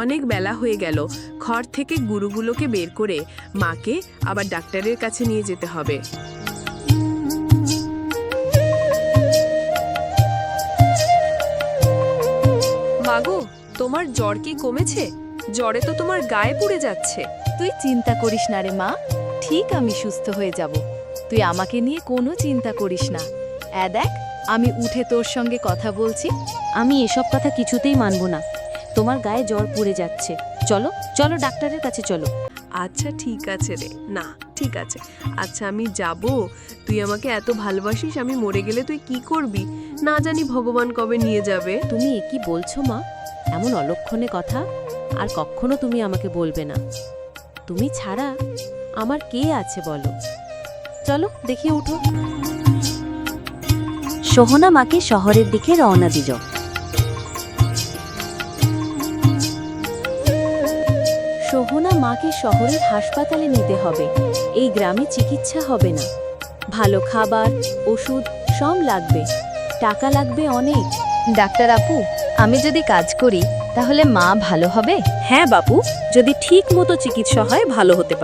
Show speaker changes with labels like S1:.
S1: অনেক বেলা হয়ে গেল। ঘর থেকে গুরুগুলোকে বের করে মাকে আবার ডাক্তারের কাছে নিয়ে যেতে হবে।
S2: মাগো, তোমার জ্বর কি কমেছে? জ্বরে তো তোমার গায়ে পুড়ে যাচ্ছে।
S3: তুই চিন্তা করিস না রে মা, ঠিক আমি সুস্থ হয়ে যাব। তুই আমাকে নিয়ে কোনো চিন্তা করিস না। দেখ, আমি উঠে তোর সঙ্গে কথা বলছি।
S4: আমি এসব কথা কিছুতেই মানব না। তোমার গায়ে জ্বর পুড়ে যাচ্ছে, চলো চলো ডাক্তারের কাছে চলো।
S1: আচ্ছা ঠিক আছে রে, না ঠিক আছে। আচ্ছা আমি যাব, তুই আমাকে এত ভালোবাসিস, আমি মরে গেলে তুই কি করবি না জানি, ভগবান কবে নিয়ে যাবে।
S4: তুমি এ কি বলছো মা? এমন অলক্ষণে কথা আর কখনো তুমি আমাকে বলবে না। তুমি ছাড়া আমার কে আছে বলো? চলো দেখি, উঠো। সোহনা মাকে শহরের দিকে রওনা দিল। সোহনা মাকে শহরের হাসপাতালে নিতে হবে। এই গ্রামে চিকিৎসা হবে না। ভালো খাবার, ওষুধ সব লাগবে, টাকা লাগবে অনেক।
S3: ডাক্তার আপু, আমি যদি কাজ করি তাহলে মা ভালো হবে?
S4: হ্যাঁ বাপু, যদি ঠিক মতো চিকিৎসা হয় ভালো হতে পারে।